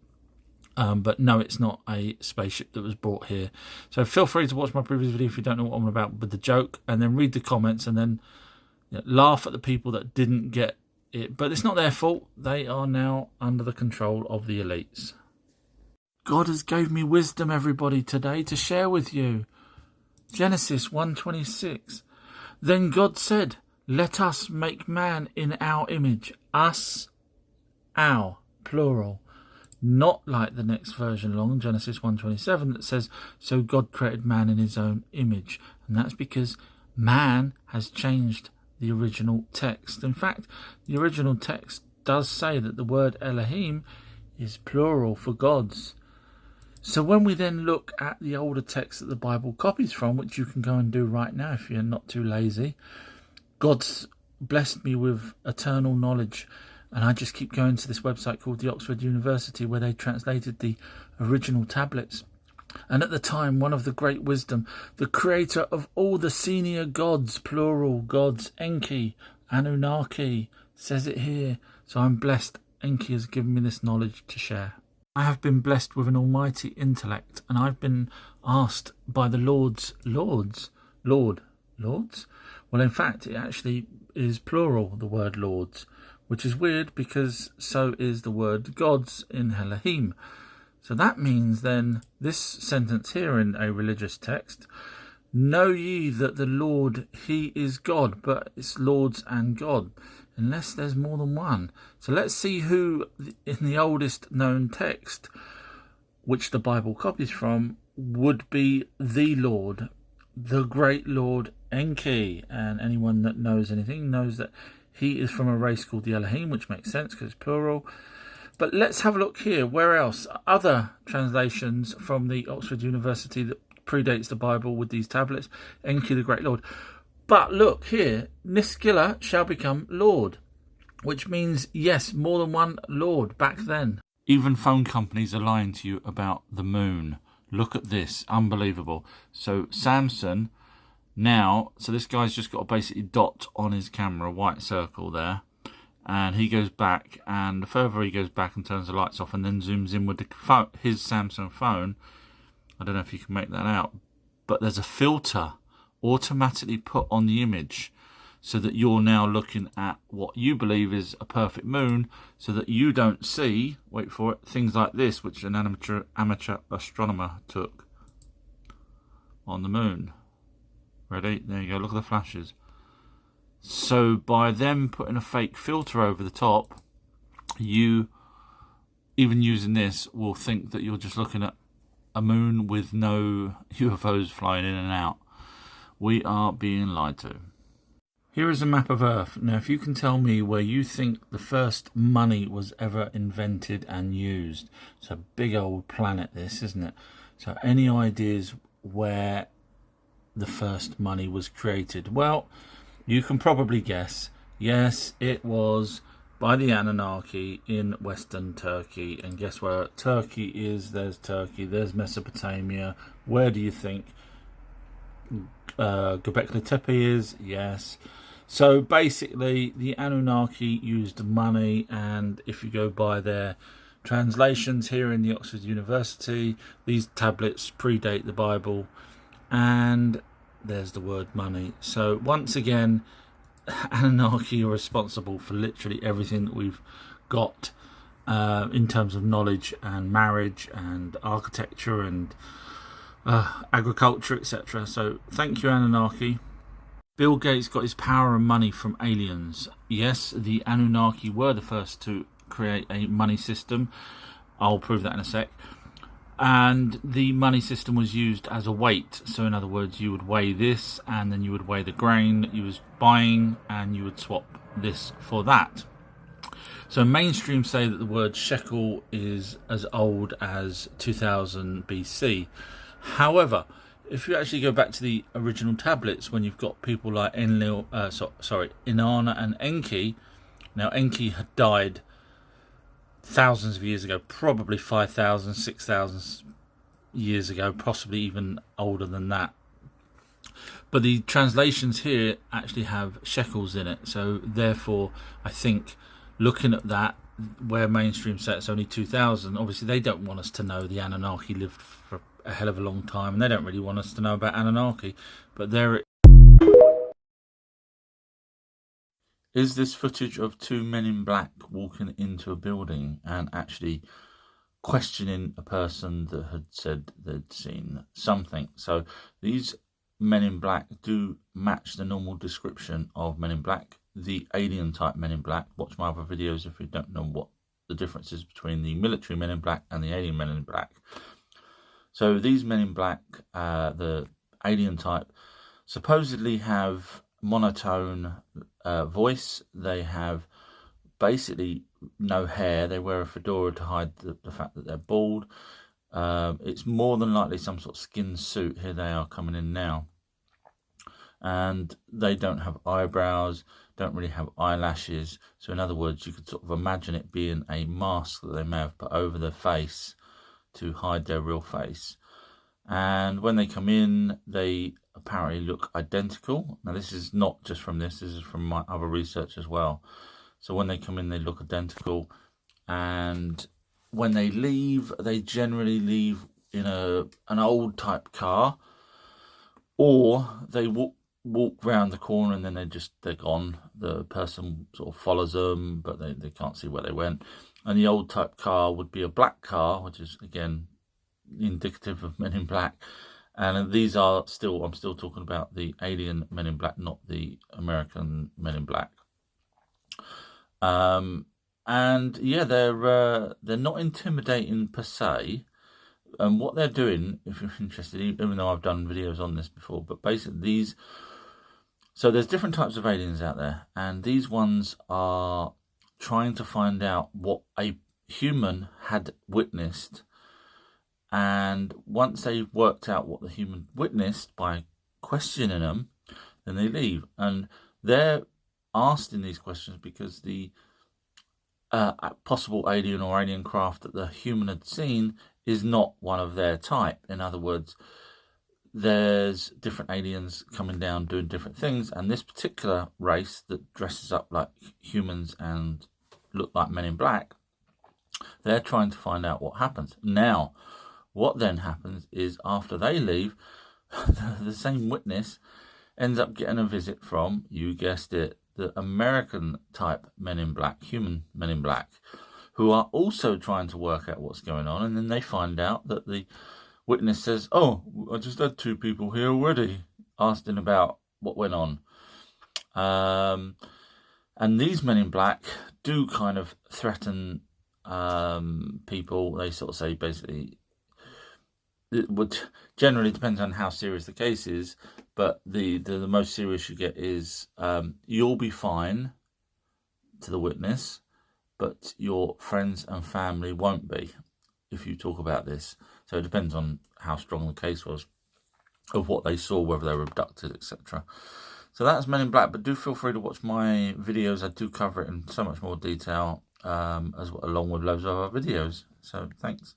But no, it's not a spaceship that was brought here. So feel free to watch my previous video if you don't know what I'm about with the joke, and then read the comments and then laugh at the people that didn't get it. But it's not their fault. They are now under the control of the elites. God has gave me wisdom, everybody, today to share with you. Genesis 1:26. Then God said, let us make man in our image. Us, our, plural. Not like the next version along, Genesis 1:27, that says, so God created man in his own image. And that's because man has changed the original text. In fact, the original text does say that the word Elohim is plural for gods. So when we then look at the older text that the Bible copies from, which you can go and do right now if you're not too lazy, God's blessed me with eternal knowledge. And I just keep going to this website called the Oxford University, where they translated the original tablets. And at the time, one of the great wisdom, the creator of all the senior gods, plural gods, Enki, Anunnaki, says it here. So I'm blessed. Enki has given me this knowledge to share. I have been blessed with an almighty intellect, and I've been asked by the Lord's Lords. Lords? Well, in fact, it actually is plural, the word Lords, which is weird because so is the word gods in Elohim. So that means then this sentence here in a religious text, know ye that the Lord, he is God, but it's Lords and God, unless there's more than one. So let's see who in the oldest known text, which the Bible copies from, would be the Lord, the great Lord Enki. And anyone that knows anything knows that he is from a race called the Elohim, which makes sense because it's plural. But let's have a look here. Where else? Other translations from the Oxford University that predates the Bible with these tablets. Enki, the great Lord. But look here. Niskila shall become Lord, which means, yes, more than one Lord back then. Even phone companies are lying to you about the moon. Look at this. Unbelievable. So Samson now, so this guy's just got a basically dot on his camera, a white circle there. And he goes back, and the further he goes back and turns the lights off and then zooms in with his Samsung phone, I don't know if you can make that out, but there's a filter automatically put on the image so that you're now looking at what you believe is a perfect moon, so that you don't see, wait for it, things like this, which an amateur astronomer took on the moon. Ready? There you go, look at the flashes. So by them putting a fake filter over the top, you, even using this, will think that you're just looking at a moon with no UFOs flying in and out. We are being lied to. Here is a map of Earth. Now, if you can tell me where you think the first money was ever invented and used. It's a big old planet, this, isn't it? So any ideas where the first money was created? Well, you can probably guess. Yes, it was by the Anunnaki in Western Turkey. And guess where Turkey is? There's Turkey, there's Mesopotamia. Where do you think Göbekli Tepe is? Yes. So basically, the Anunnaki used money, and if you go by their translations here in the Oxford University, these tablets predate the Bible, and there's the word money. So once again, Anunnaki are responsible for literally everything that we've got in terms of knowledge and marriage and architecture and agriculture, etc. So thank you, Anunnaki. Bill Gates got his power and money from aliens. Yes, the Anunnaki were the first to create a money system. I'll prove that in a sec. And the money system was used as a weight. So in other words, you would weigh this, and then you would weigh the grain that you was buying, and you would swap this for that. So mainstream say that the word shekel is as old as 2000 BC. However, if you actually go back to the original tablets, when you've got people like Inanna and Enki. Now Enki had died thousands of years ago, probably 5,000, 6,000 years ago, possibly even older than that. But the translations here actually have shekels in it. So therefore, I think looking at that, where mainstream say it's only 2,000, obviously they don't want us to know the Anunnaki lived for a hell of a long time, and they don't really want us to know about Anunnaki. But there it is. This footage of two men in black walking into a building and actually questioning a person that had said they'd seen something. So these men in black do match the normal description of men in black, the alien type men in black. Watch my other videos if you don't know what the difference is between the military men in black and the alien men in black. So these men in black, the alien type, supposedly have monotone voice. They have basically no hair. They wear a fedora to hide the fact that they're bald. It's more than likely some sort of skin suit. Here they are coming in now. And they don't have eyebrows, don't really have eyelashes. So in other words, you could sort of imagine it being a mask that they may have put over their face to hide their real face. And when they come in, they apparently look identical. Now this is not just from this is from my other research as well. So when they come in, they look identical, and when they leave, they generally leave in an old type car, or they walk round the corner and then they're gone. The person sort of follows them, but they can't see where they went. And the old type car would be a black car, which is again indicative of Men in Black. And these are I'm still talking about the alien Men in Black, not the American Men in Black. And yeah, they're not intimidating per se. And what they're doing, if you're interested, even though I've done videos on this before, but basically so there's different types of aliens out there, and these ones are trying to find out what a human had witnessed. And once they've worked out what the human witnessed by questioning them, then they leave. And they're asking these questions because the possible alien or alien craft that the human had seen is not one of their type. In other words, there's different aliens coming down doing different things, and this particular race that dresses up like humans and look like Men in Black, they're trying to find out what happens. Now, what then happens is after they leave, the same witness ends up getting a visit from, you guessed it, the American type Men in Black, human Men in Black, who are also trying to work out what's going on. And then they find out that the witness says, "Oh, I just had two people here already asking about what went on." And these men in black do kind of threaten people. They sort of say basically, it would generally depends on how serious the case is, but the most serious you get is you'll be fine to the witness, but your friends and family won't be if you talk about this. So it depends on how strong the case was, of what they saw, whether they were abducted, etc. So that's Men in Black, but do feel free to watch my videos. I do cover it in so much more detail, along with loads of other videos. So thanks.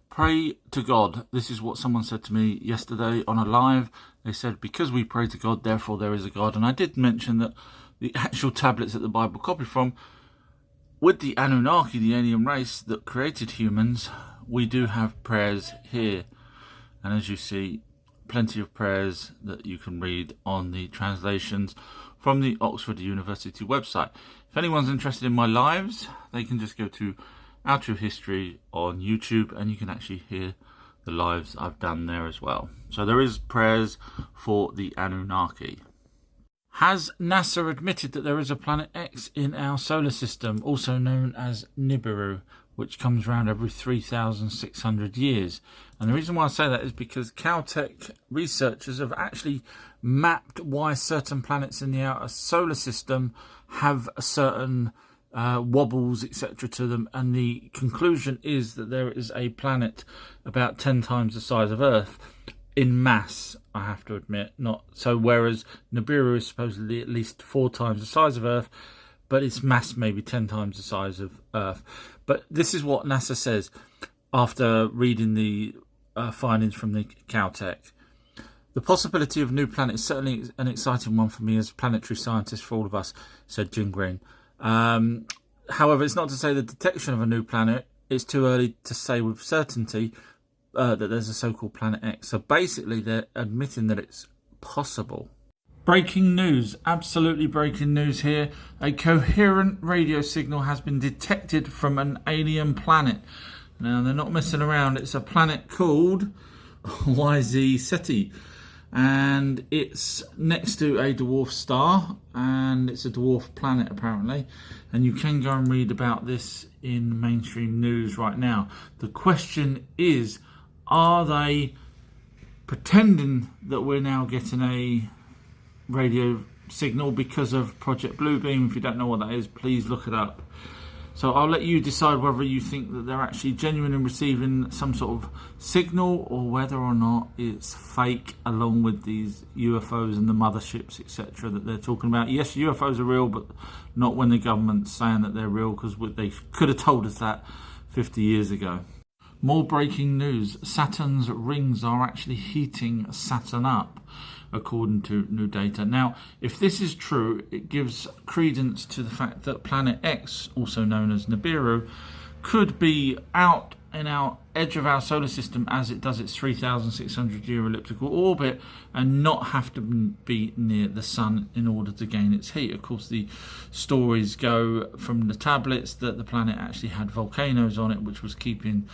Pray to God. This is what someone said to me yesterday on a live. They said, because we pray to God, therefore there is a God. And I did mention that the actual tablets that the Bible copied from, with the Anunnaki, the alien race that created humans, we do have prayers here. And as you see, plenty of prayers that you can read on the translations from the Oxford University website. If anyone's interested in my lives, they can just go to Our True History on YouTube, and you can actually hear the lives I've done there as well. So there is prayers for the Anunnaki. Has NASA admitted that there is a planet X in our solar system, also known as Nibiru, which comes around every 3,600 years? And the reason why I say that is because Caltech researchers have actually mapped why certain planets in the outer solar system have a certain wobbles, etc. to them, and the conclusion is that there is a planet about 10 times the size of Earth in mass, I have to admit. Not so, whereas Nibiru is supposedly at least 4 times the size of Earth, but its mass maybe 10 times the size of Earth. But this is what NASA says after reading the findings from the Caltech. The possibility of a new planet is certainly an exciting one for me as a planetary scientist, for all of us, said Jim Green. However, it's not to say the detection of a new planet. It's too early to say with certainty that there's a so-called Planet X. So basically, they're admitting that it's possible. Breaking news, absolutely breaking news here. A coherent radio signal has been detected from an alien planet. Now, they're not messing around. It's a planet called YZ Ceti. And it's next to a dwarf star, and it's a dwarf planet apparently, and you can go and read about this in mainstream news right now. The question is, are they pretending that we're now getting a radio signal because of Project Bluebeam? If you don't know what that is, please look it up. So I'll let you decide whether you think that they're actually genuine in receiving some sort of signal, or whether or not it's fake, along with these UFOs and the motherships, etc. that they're talking about. Yes, UFOs are real, but not when the government's saying that they're real, because they could have told us that 50 years ago. More breaking news. Saturn's rings are actually heating Saturn up, according to new data. Now, if this is true, it gives credence to the fact that Planet X, also known as Nibiru, could be out in our edge of our solar system as it does its 3,600 year elliptical orbit, and not have to be near the sun in order to gain its heat. Of course, the stories go from the tablets that the planet actually had volcanoes on it, which was keeping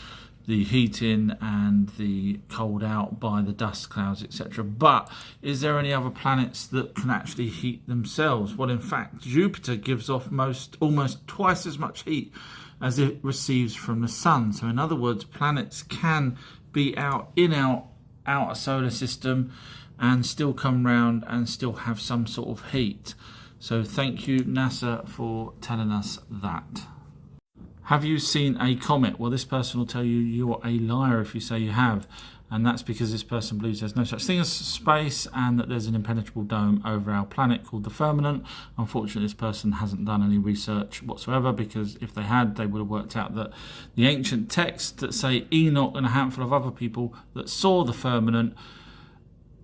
the heat in and the cold out by the dust clouds, etc. But is there any other planets that can actually heat themselves? Well, in fact, Jupiter gives off almost twice as much heat as it receives from the sun. So in other words, planets can be out in our outer solar system and still come round and still have some sort of heat. So thank you, NASA, for telling us that. Have you seen a comet? Well, this person will tell you you're a liar if you say you have. and that's because this person believes there's no such thing as space and that there's an impenetrable dome over our planet called the firmament. Unfortunately, this person hasn't done any research whatsoever, because if they had, they would have worked out that the ancient texts that say Enoch and a handful of other people that saw the firmament,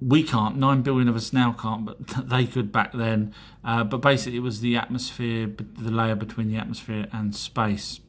we can't, 9 billion of us now can't, but they could back then. But basically it was the atmosphere, the layer between the atmosphere and space.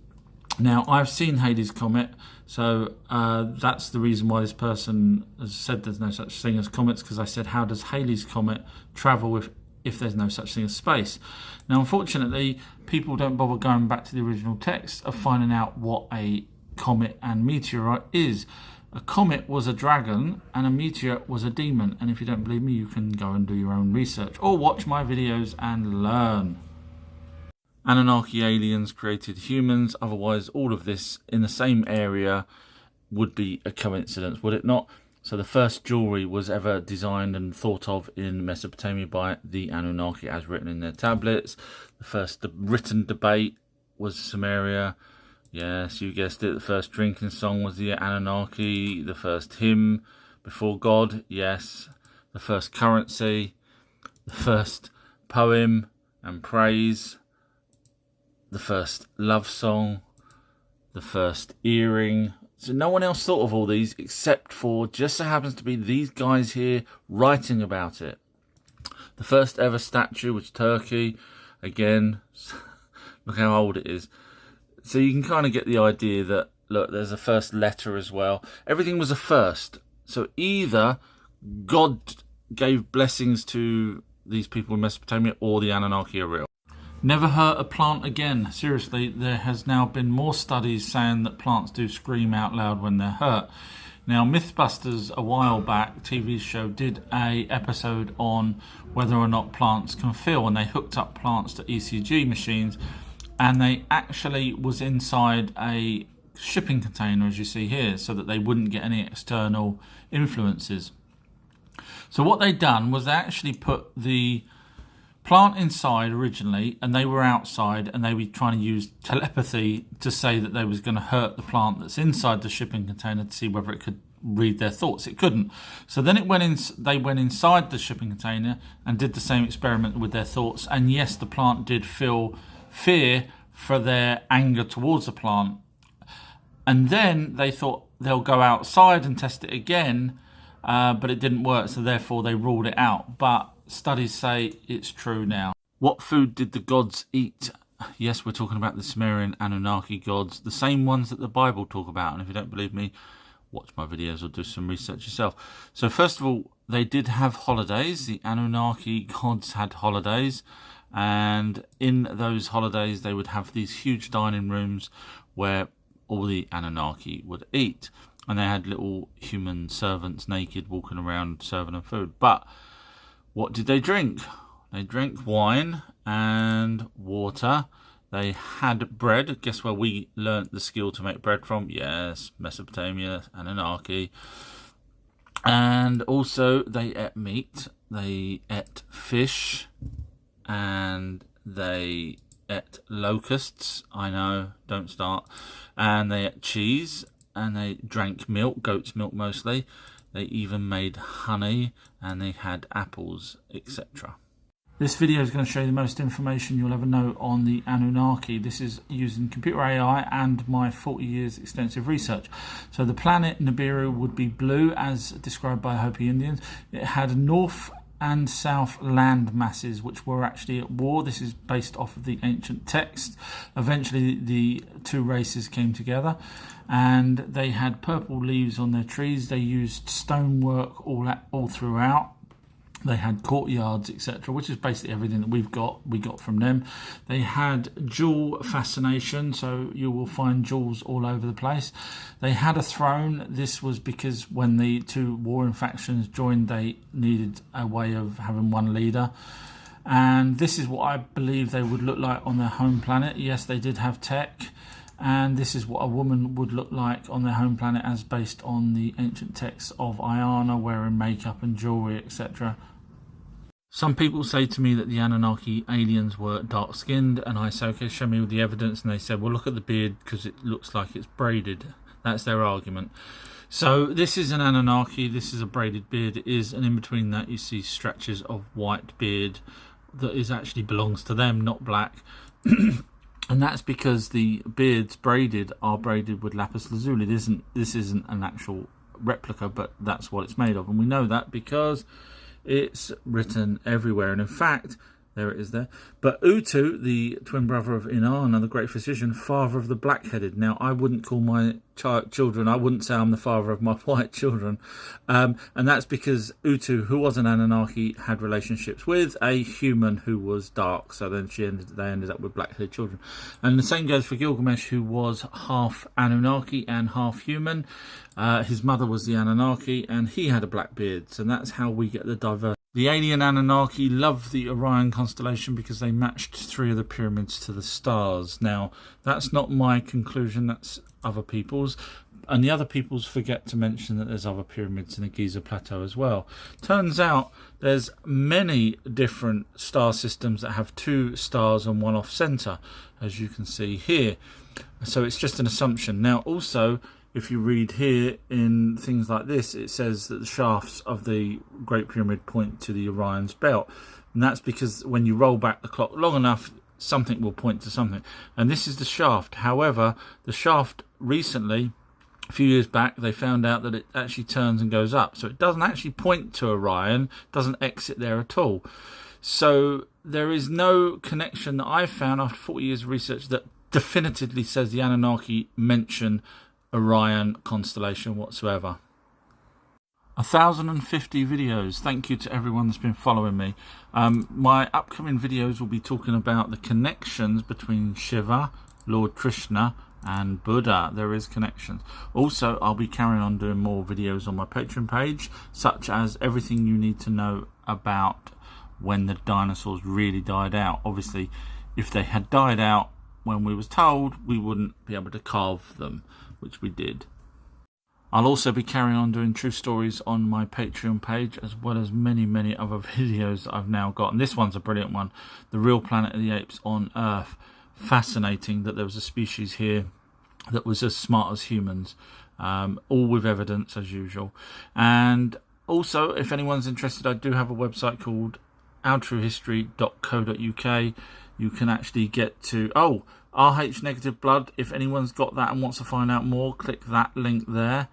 Now, I've seen Halley's Comet, so that's the reason why this person has said there's no such thing as comets, because I said, how does Halley's Comet travel if there's no such thing as space? Now, unfortunately, people don't bother going back to the original text of finding out what a comet and meteorite is. A comet was a dragon and a meteorite was a demon. And if you don't believe me, you can go and do your own research or watch my videos and learn. Anunnaki aliens created humans, otherwise all of this in the same area would be a coincidence, would it not? So the first jewellery was ever designed and thought of in Mesopotamia by the Anunnaki, as written in their tablets. The first written debate was Sumeria. Yes, you guessed it. The first drinking song was the Anunnaki. The first hymn before God, yes. The first currency. The first poem and praise. The first love song. The first earring. So no one else thought of all these except for, just so happens to be, these guys here writing about it. The first ever statue was Turkey. Again, look how old it is. So you can kind of get the idea that, look, there's a first letter as well. Everything was a first. So either God gave blessings to these people in Mesopotamia, or the Anunnaki are real. Never hurt a plant again. Seriously, there has now been more studies saying that plants do scream out loud when they're hurt. Now, Mythbusters, a while back, TV show, did a episode on whether or not plants can feel, and they hooked up plants to ECG machines, and they actually was inside a shipping container, as you see here, so that they wouldn't get any external influences. So what they done was they actually put the plant inside originally, and they were outside, and they were trying to use telepathy to say that they was going to hurt the plant that's inside the shipping container to see whether it could read their thoughts. It couldn't. So then they went inside the shipping container and did the same experiment with their thoughts, and yes, the plant did feel fear for their anger towards the plant. And then they thought they'll go outside and test it again, but it didn't work, so therefore they ruled it out. But studies say it's true now. What food did the gods eat? Yes, we're talking about the Sumerian Anunnaki gods, the same ones that the Bible talk about. And if you don't believe me, watch my videos or do some research yourself. So first of all, they did have holidays. The Anunnaki gods had holidays, and in those holidays they would have these huge dining rooms where all the Anunnaki would eat, and they had little human servants naked walking around serving them food. But what did they drink? They drank wine and water. They had bread. Guess where we learnt the skill to make bread from? Yes, Mesopotamia, Anunnaki. And also they ate meat. They ate fish. And they ate locusts. I know, don't start. And they ate cheese. And they drank milk, goat's milk mostly. They even made honey, and they had apples, etc. This video is going to show you the most information you'll ever know on the Anunnaki. This is using computer AI and my 40 years extensive research. So the planet Nibiru would be blue, as described by Hopi Indians. It had north and south land masses which were actually at war. This is based off of the ancient text. Eventually the two races came together, and they had purple leaves on their trees. They used stonework all throughout. They had courtyards, etc., which is basically everything that we got from them. They had jewel fascination, so you will find jewels all over the place. They had a throne. This was because when the two warring factions joined, they needed a way of having one leader. And this is what I believe they would look like on their home planet. Yes, they did have tech. And this is what a woman would look like on their home planet, as based on the ancient texts of Ayana, wearing makeup and jewellery, etc. Some people say to me that the Anunnaki aliens were dark-skinned, and I say, okay, show me all the evidence. And they said, well, look at the beard, because it looks like it's braided. That's their argument. So this is an Anunnaki, this is a braided beard, it is, and in between that you see stretches of white beard that is actually belongs to them, not black. And that's because the beards are braided with lapis lazuli. This isn't an actual replica, but that's what it's made of, and we know that because it's written everywhere. And in fact, there it is there. But Utu, the twin brother of Inanna, the great physician, father of the black-headed. Now, I wouldn't call my children, I wouldn't say I'm the father of my white children. And that's because Utu, who was an Anunnaki, had relationships with a human who was dark. So then they ended up with black-headed children. And the same goes for Gilgamesh, who was half Anunnaki and half human. His mother was the Anunnaki, and he had a black beard. So that's how we get the diversity. The alien Anunnaki loved the Orion constellation because they matched 3 of the pyramids to the stars. Now, that's not my conclusion, that's other people's. And the other people's forget to mention that there's other pyramids in the Giza Plateau as well. Turns out there's many different star systems that have 2 stars and 1 off-centre, as you can see here. So it's just an assumption. Now, also, if you read here in things like this, it says that the shafts of the Great Pyramid point to the Orion's belt. And that's because when you roll back the clock long enough, something will point to something. And this is the shaft. However, the shaft recently, a few years back, they found out that it actually turns and goes up. So it doesn't actually point to Orion, doesn't exit there at all. So there is no connection that I've found after 40 years of research that definitively says the Anunnaki mention Orion constellation whatsoever. 1,050 videos. Thank you to everyone that's been following me. My upcoming videos will be talking about the connections between Shiva, Lord Krishna, and Buddha. There is connections. Also, I'll be carrying on doing more videos on my Patreon page, such as everything you need to know about when the dinosaurs really died out. Obviously, if they had died out when we was told, we wouldn't be able to carve them, which we did. I'll also be carrying on doing true stories on my Patreon page, as well as many, many other videos that I've now got. And this one's a brilliant one. The real Planet of the Apes on Earth. Fascinating that there was a species here that was as smart as humans. All with evidence, as usual. And also, if anyone's interested, I do have a website called ourtruehistory.co.uk. You can actually get to... RH negative blood. If anyone's got that and wants to find out more, click that link there.